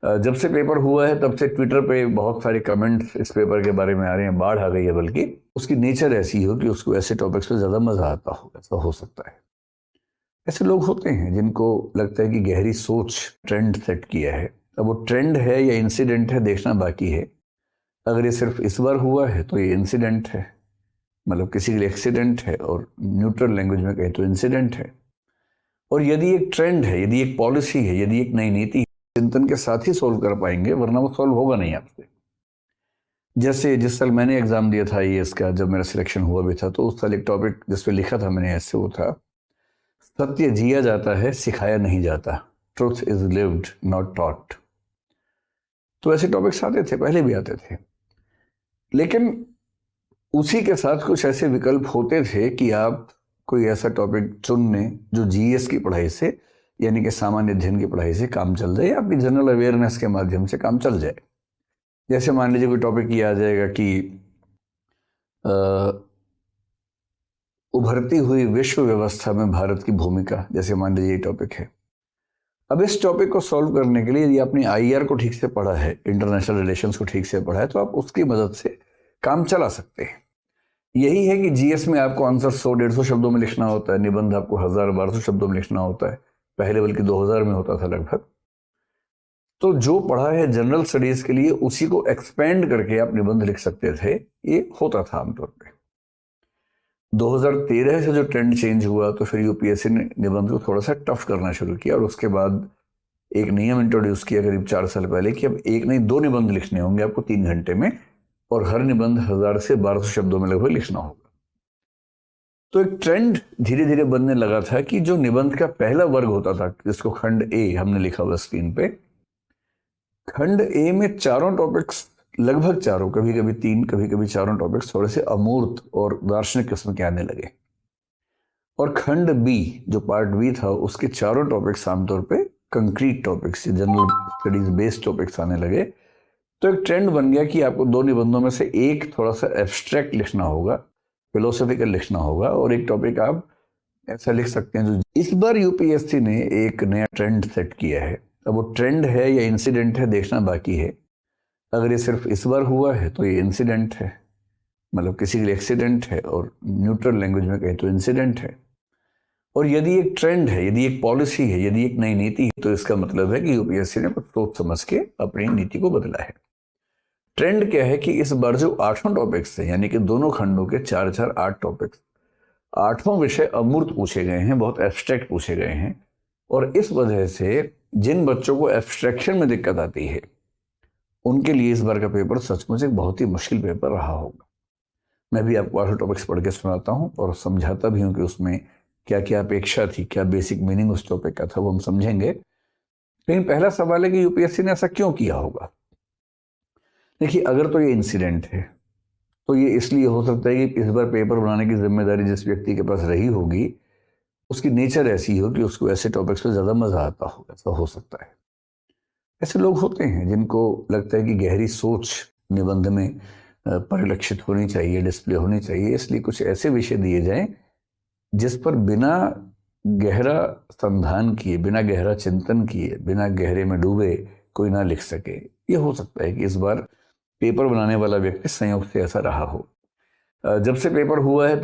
जब से पेपर हुआ है तब से ट्विटर पे बहुत सारे कमेंट्स इस पेपर के बारे में आ रहे हैं, बाढ़ आ गई है। बल्कि उसकी नेचर ऐसी हो कि उसको ऐसे टॉपिक्स पे ज़्यादा मज़ा आता हो, ऐसा हो सकता है। ऐसे लोग होते हैं जिनको लगता है कि गहरी सोच ट्रेंड सेट किया है। अब वो ट्रेंड है या इंसिडेंट है देखना बाकी है। अगर ये सिर्फ इस बार हुआ है तो ये इंसिडेंट है, मतलब किसी के लिए एक्सीडेंट है, और न्यूट्रल लैंग्वेज में कहें तो इंसिडेंट है। और यदि एक ट्रेंड है, यदि एक पॉलिसी है, यदि एक नई नीति है, चिंतन के साथ ही सोल्व कर पाएंगे, वरना वो सोल्व होगा नहीं आपसे। जैसे जिस साल मैंने एग्जाम दिया था आईएएस का, जब मेरा सिलेक्शन हुआ भी था, तो उस साल एक टॉपिक जिस पे लिखा था मैंने ऐसे, वो था सत्य जिया जाता है सिखाया नहीं जाता, truth is lived not taught. तो ऐसे टॉपिक्स आते थे, पहले भी आते थे, लेकिन उसी के साथ कुछ ऐसे विकल्प होते थे कि आप कोई ऐसा टॉपिक चुन लें जो जीएस की पढ़ाई से, यानी कि सामान्य अध्ययन की पढ़ाई से काम चल जाए, या आपकी जनरल अवेयरनेस के माध्यम से काम चल जाए। जैसे मान लीजिए कोई टॉपिक ये आ जाएगा कि अ, उभरती हुई विश्व व्यवस्था में भारत की भूमिका, जैसे मान लीजिए ये टॉपिक है। अब इस टॉपिक को सॉल्व करने के लिए यदि आपने आईआर को ठीक से पढ़ा है, इंटरनेशनल रिलेशंस को ठीक से पढ़ा है, तो आप उसकी मदद से काम चला सकते हैं। यही है कि जीएस में आपको आंसर 100-150 शब्दों में लिखना होता है, निबंध आपको 1000-1200 शब्दों में लिखना होता है, पहले बल्कि 2000 में होता था लगभग। तो जो पढ़ा है जनरल स्टडीज के लिए, उसी को एक्सपेंड करके आप निबंध लिख सकते थे, ये होता था आमतौर पे। 2013 से जो ट्रेंड चेंज हुआ, तो फिर यूपीएससी ने निबंध को थोड़ा सा टफ करना शुरू किया, और उसके बाद एक नियम इंट्रोड्यूस किया करीब 4 साल पहले कि अब एक नहीं 2 निबंध लिखने होंगे आपको 3 घंटे में, और हर निबंध 1000 से 1200 शब्दों में लगभग लिखना होगा। तो एक ट्रेंड धीरे धीरे बनने लगा था कि जो निबंध का पहला वर्ग होता था, जिसको खंड ए हमने लिखा हुआ स्क्रीन पे, खंड ए में चारों टॉपिक्स, लगभग चारों, कभी कभी 3, कभी कभी चारों टॉपिक्स थोड़े से अमूर्त और दार्शनिक किस्म के आने लगे। और खंड बी, जो पार्ट बी था, उसके चारों टॉपिक्स आमतौर पे concrete topics, general studies based topics आने लगे। तो एक ट्रेंड बन गया कि आपको 2 निबंधों में से एक थोड़ा सा एब्स्ट्रैक्ट लिखना होगा, फिलोसॉफिकल लिखना होगा, और एक टॉपिक आप ऐसा लिख सकते हैं जो। इस बार यूपीएससी ने एक नया ट्रेंड सेट किया है। अब वो ट्रेंड है या इंसिडेंट है देखना बाकी है। अगर ये सिर्फ इस बार हुआ है तो ये इंसिडेंट है, मतलब किसी के लिए एक्सीडेंट है, और न्यूट्रल लैंग्वेज में कहें तो इंसिडेंट है। और यदि एक ट्रेंड है, यदि एक पॉलिसी है, यदि एक नई नीति है, तो इसका मतलब है कि यूपीएससी ने कुछ सोच समझ के अपनी नीति को बदला है। ट्रेंड क्या है कि इस बार जो 8 टॉपिक्स हैं, यानी कि दोनों खंडों के 4-4 8 टॉपिक्स, 8 विषय अमूर्त पूछे गए हैं, बहुत एब्स्ट्रैक्ट पूछे गए हैं। और इस वजह से जिन बच्चों को एब्स्ट्रैक्शन में दिक्कत आती है, उनके लिए इस बार का पेपर सचमुच एक बहुत ही मुश्किल पेपर रहा होगा। मैं भी आपको 8 टॉपिक्स पढ़ के सुनाता हूँ और समझाता भी हूँ कि उसमें क्या क्या अपेक्षा थी, क्या बेसिक मीनिंग उस टॉपिक का था, वो हम समझेंगे। लेकिन पहला सवाल है कि यूपीएससी ने ऐसा क्यों किया होगा। देखिए, अगर तो ये इंसिडेंट है, तो ये इसलिए हो सकता है कि इस बार पेपर बनाने की जिम्मेदारी जिस व्यक्ति के पास रही होगी, उसकी नेचर ऐसी हो कि उसको ऐसे टॉपिक्स पे ज़्यादा मज़ा आता हो, ऐसा हो सकता है। ऐसे लोग होते हैं जिनको लगता है कि गहरी सोच निबंध में परिलक्षित होनी चाहिए, डिस्प्ले होनी चाहिए, इसलिए कुछ ऐसे विषय दिए जाएं जिस पर बिना गहरा संधान किए, बिना गहरा चिंतन किए, बिना गहरे में डूबे कोई ना लिख सके। ये हो सकता है कि इस बार पेपर बनाने वाला व्यक्ति संयोग से ऐसा रहा हो। जब से पेपर हुआ है